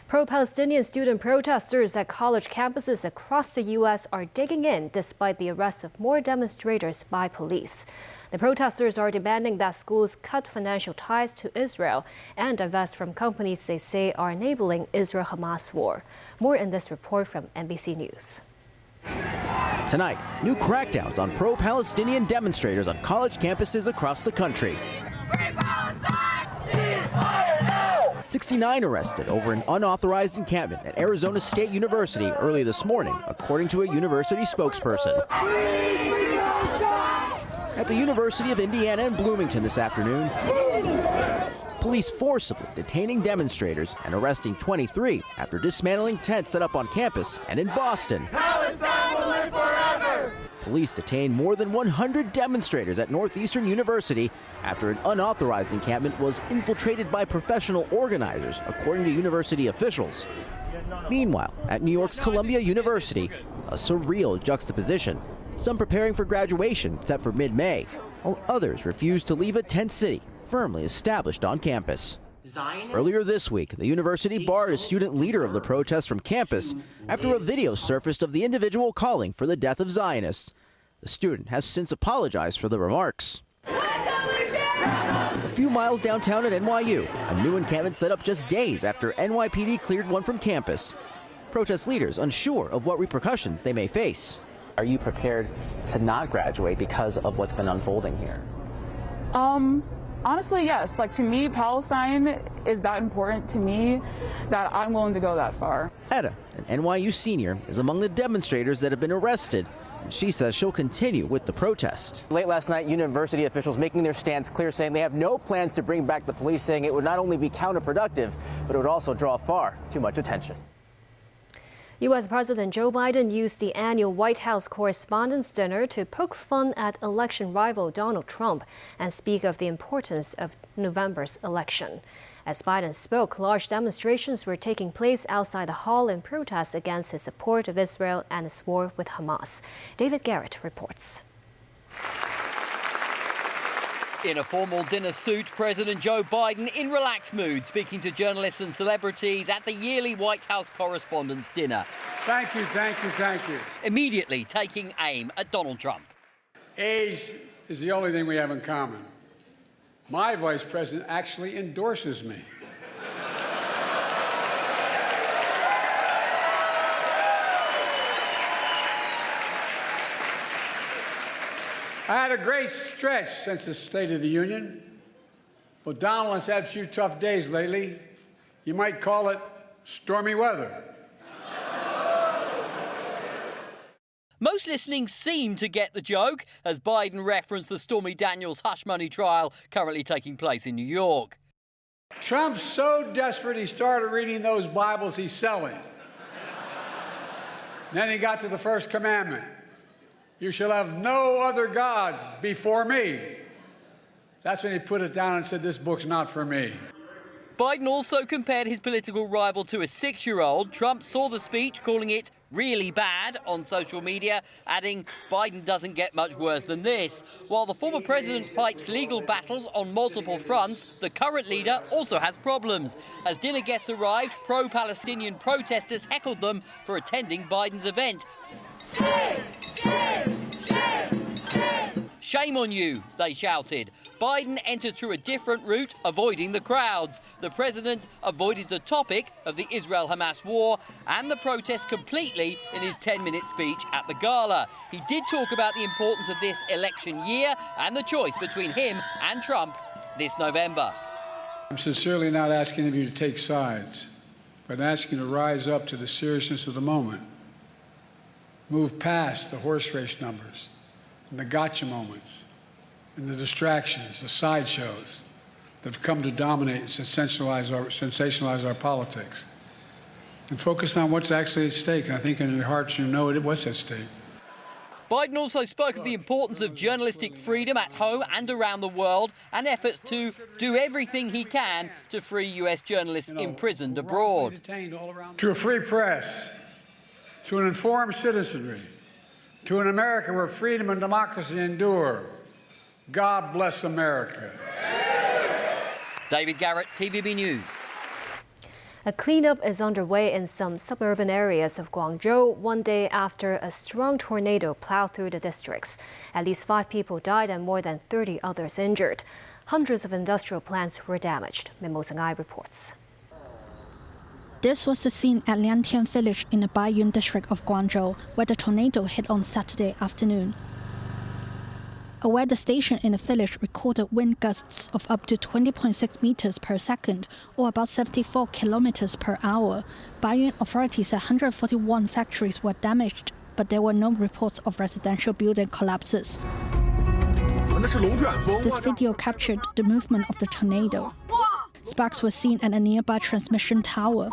Pro-Palestinian student protesters at college campuses across the U.S. are digging in despite the arrest of more demonstrators by police. The protesters are demanding that schools cut financial ties to Israel and divest from companies they say are enabling Israel-Hamas war. More in this report from NBC News. Tonight, new crackdowns on pro-Palestinian demonstrators on college campuses across the country. Free Palestine! Ceasefire now! 69 arrested over an unauthorized encampment at Arizona State University early this morning, according to a university spokesperson. At the University of Indiana in Bloomington this afternoon, police forcibly detaining demonstrators and arresting 23 after dismantling tents set up on campus, and in Boston, Palestine will live forever! Police detained more than 100 demonstrators at Northeastern University after an unauthorized encampment was infiltrated by professional organizers, according to university officials. Meanwhile, at New York's Columbia University, a surreal juxtaposition. Some preparing for graduation set for mid-May, while others refuse to leave a tent city firmly established on campus. Earlier this week, the university barred a student leader of the protest from campus after a video surfaced of the individual calling for the death of Zionists. The student has since apologized for the remarks. A few miles downtown at NYU, a new encampment set up just days after NYPD cleared one from campus. Protest leaders unsure of what repercussions they may face. Are you prepared to not graduate because of what's been unfolding here? Honestly, yes. Like, to me, Palestine is that important to me that I'm willing to go that far. Etta, an NYU senior, is among the demonstrators that have been arrested, and she says she'll continue with the protest. Late last night, university officials making their stance clear, saying they have no plans to bring back the police, saying it would not only be counterproductive, but it would also draw far too much attention. U.S. President Joe Biden used the annual White House Correspondence dinner to poke fun at election rival Donald Trump and speak of the importance of November's election. As Biden spoke, large demonstrations were taking place outside the hall in protest against his support of Israel and its war with Hamas. David Garrett reports. In a formal dinner suit, President Joe Biden in relaxed mood, speaking to journalists and celebrities at the yearly White House Correspondence dinner. Thank you, thank you, thank you. Immediately taking aim at Donald Trump. Age is the only thing we have in common. My vice president actually endorses me. I had a great stretch since the State of the Union. Well, Donald has had a few tough days lately. You might call it stormy weather. Most listening seem to get the joke as Biden referenced the Stormy Daniels hush money trial currently taking place in New York. Trump's so desperate he started reading those Bibles he's selling. Then he got to the first commandment. You shall have no other gods before me. That's when he put it down and said, this book's not for me. Biden also compared his political rival to a 6-year-old. Trump saw the speech, calling it really bad on social media, adding Biden doesn't get much worse than this. While the former president fights legal battles on multiple fronts, the current leader also has problems. As dinner guests arrived, pro-Palestinian protesters heckled them for attending Biden's event. Shame on you, they shouted. Biden entered through a different route, avoiding the crowds. The president avoided the topic of the Israel-Hamas war and the protest completely in his 10-minute speech at the gala. He did talk about the importance of this election year and the choice between him and Trump this November. I'm sincerely not asking of you to take sides, but asking you to rise up to the seriousness of the moment. Move past the horse race numbers and the gotcha moments and the distractions, the sideshows that have come to dominate and sensationalize our politics. And focus on what's actually at stake. And I think in your hearts you know what's at stake. Biden also spoke of the importance of journalistic freedom at home and around the world and efforts to do everything he can to free U.S. journalists imprisoned abroad. To a free press, to an informed citizenry, to an America where freedom and democracy endure. God bless America. David Garrett, TVB News. A cleanup is underway in some suburban areas of Guangzhou 1 day after a strong tornado plowed through the districts. At least 5 people died and more than 30 others injured. Hundreds of industrial plants were damaged. Mimo Sangai reports. This was the scene at Liantian village in the Baiyun district of Guangzhou, where the tornado hit on Saturday afternoon. A weather station in the village recorded wind gusts of up to 20.6 meters per second, or about 74 kilometers per hour. Baiyun authorities said 141 factories were damaged, but there were no reports of residential building collapses. This video captured the movement of the tornado. Sparks were seen at a nearby transmission tower.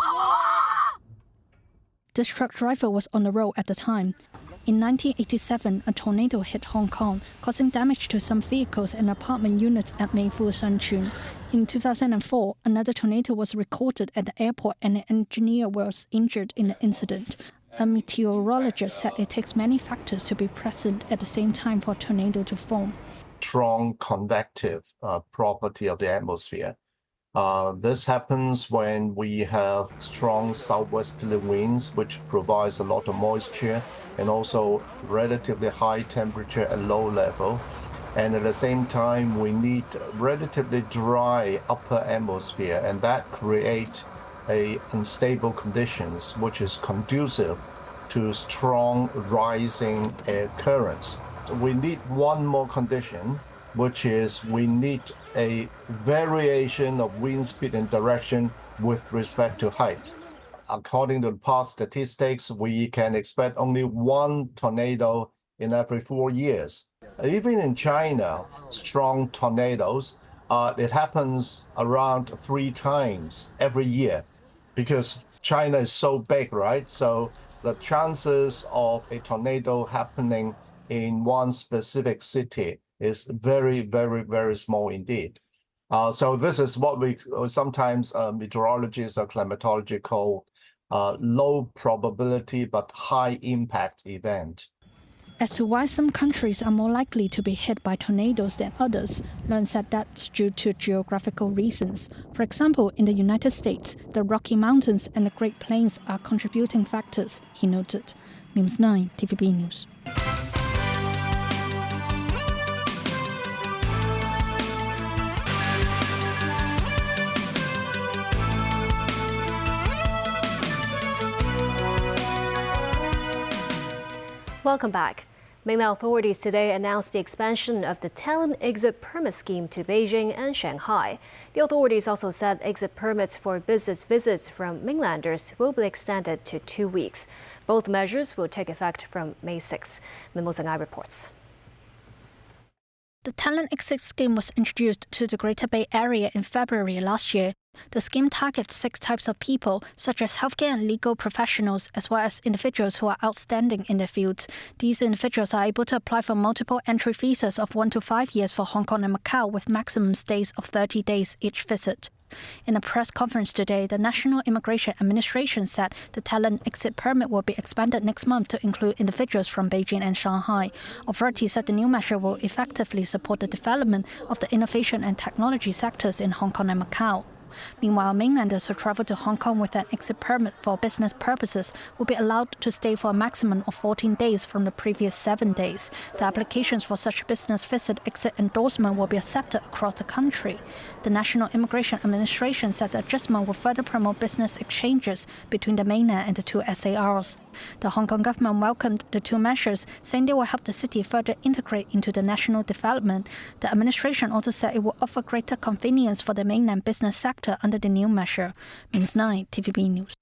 This truck driver was on the road at the time. In 1987, a tornado hit Hong Kong, causing damage to some vehicles and apartment units at Meifu Shanchun. In 2004, another tornado was recorded at the airport and an engineer was injured in the incident. A meteorologist said it takes many factors to be present at the same time for a tornado to form. Strong convective property of the atmosphere. This happens when we have strong southwesterly winds, which provides a lot of moisture and also relatively high temperature at low level. And at the same time, we need relatively dry upper atmosphere, and that creates unstable conditions, which is conducive to strong rising air currents. We need one more condition, which is we need a variation of wind speed and direction with respect to height. According to the past statistics, we can expect only 1 tornado in every 4 years. Even in China, strong tornadoes, it happens around 3 times every year because China is so big, right? So the chances of a tornado happening in one specific city is very, very, very small indeed. So this is what we sometimes meteorologists or climatology call low probability but high impact event. As to why some countries are more likely to be hit by tornadoes than others, Leung said that's due to geographical reasons. For example, in the United States, the Rocky Mountains and the Great Plains are contributing factors, he noted. Mims 9, TVB News. Welcome back. Mainland authorities today announced the expansion of the talent exit permit scheme to Beijing and Shanghai. The authorities also said exit permits for business visits from mainlanders will be extended to 2 weeks. Both measures will take effect from May 6. Mimo Sangai reports. The talent exit scheme was introduced to the Greater Bay Area in February last year. The scheme targets 6 types of people, such as healthcare and legal professionals, as well as individuals who are outstanding in their fields. These individuals are able to apply for multiple entry visas of 1 to 5 years for Hong Kong and Macau, with maximum stays of 30 days each visit. In a press conference today, the National Immigration Administration said the talent exit permit will be expanded next month to include individuals from Beijing and Shanghai. Authorities said the new measure will effectively support the development of the innovation and technology sectors in Hong Kong and Macau. Meanwhile, mainlanders who travel to Hong Kong with an exit permit for business purposes will be allowed to stay for a maximum of 14 days from the previous 7 days. The applications for such business visit exit endorsement will be accepted across the country. The National Immigration Administration said the adjustment will further promote business exchanges between the mainland and the 2 SARs. The Hong Kong government welcomed the 2 measures, saying they will help the city further integrate into the national development. The administration also said it will offer greater convenience for the mainland business sector under the new measure. Mims 9, TVB News.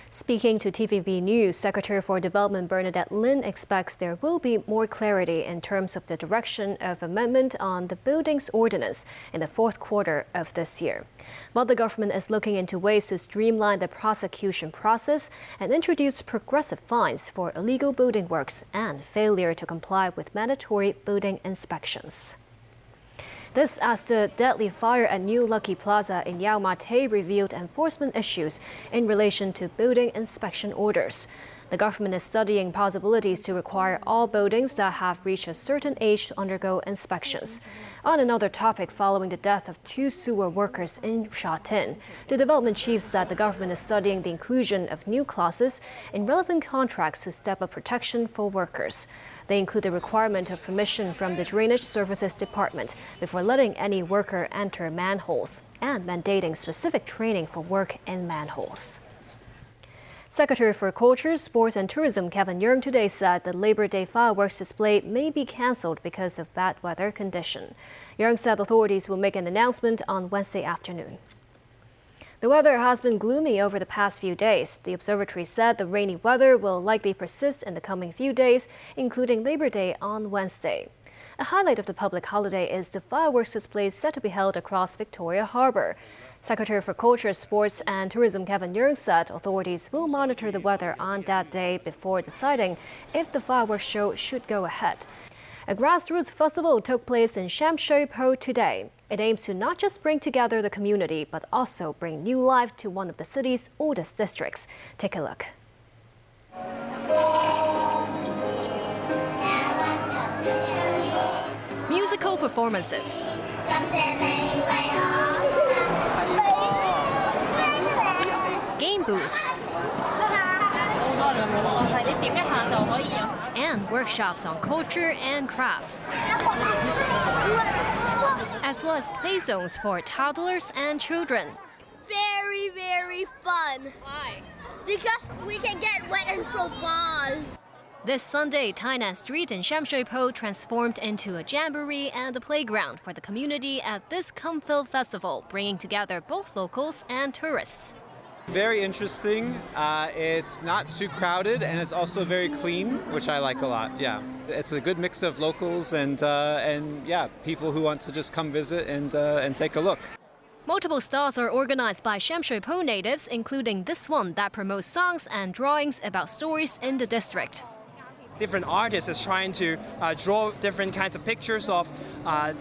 Speaking to TVB News, Secretary for Development Bernadette Lin expects there will be more clarity in terms of the direction of amendment on the Buildings Ordinance in the 4th quarter of this year. While the government is looking into ways to streamline the prosecution process and introduce progressive fines for illegal building works and failure to comply with mandatory building inspections. This as the deadly fire at New Lucky Plaza in Yau Ma Tei revealed enforcement issues in relation to building inspection orders. The government is studying possibilities to require all buildings that have reached a certain age to undergo inspections. On another topic, following the death of 2 sewer workers in Sha Tin, the development chief said the government is studying the inclusion of new clauses in relevant contracts to step up protection for workers. They include the requirement of permission from the Drainage Services Department before letting any worker enter manholes and mandating specific training for work in manholes. Secretary for Culture, Sports and Tourism Kevin Yeung today said the Labor Day fireworks display may be cancelled because of bad weather condition. Yeung said authorities will make an announcement on Wednesday afternoon. The weather has been gloomy over the past few days. The observatory said the rainy weather will likely persist in the coming few days, including Labor Day on Wednesday. A highlight of the public holiday is the fireworks display set to be held across Victoria Harbour. Secretary for Culture, Sports and Tourism Kevin Yeung said authorities will monitor the weather on that day before deciding if the fireworks show should go ahead. A Grassroots Festival took place in Sham Shui Po today. It aims to not just bring together the community, but also bring new life to one of the city's oldest districts. Take a look. Musical performances, game booths, and workshops on culture and crafts, as well as play zones for toddlers and children. Very, very fun. Why? Because we can get wet and throw balls. This Sunday, Tainan Street in Sham Shui Po transformed into a jamboree and a playground for the community at this Come-Fill Festival, bringing together both locals and tourists. Very interesting. It's not too crowded and it's also very clean, which I like a lot. Yeah, it's a good mix of locals and yeah, people who want to just come visit and take a look. Multiple stalls are organized by Sham Shui Po natives, including this one that promotes songs and drawings about stories in the district. Different artists is trying to draw different kinds of pictures of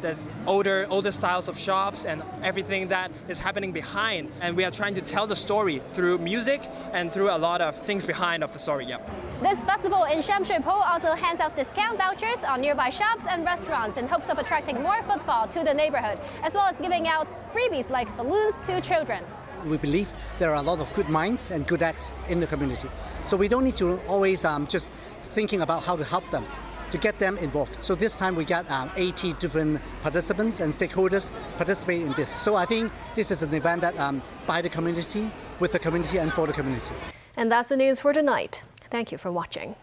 the older styles of shops and everything that is happening behind. And we are trying to tell the story through music and through a lot of things behind of the story. Yep. This festival in Sham Shui Po also hands out discount vouchers on nearby shops and restaurants in hopes of attracting more footfall to the neighborhood, as well as giving out freebies like balloons to children. We believe there are a lot of good minds and good acts in the community. So we don't need to always just thinking about how to help them, to get them involved. So this time we got 80 different participants and stakeholders participating in this. So I think this is an event that by the community, with the community and for the community. And that's the news for tonight. Thank you for watching.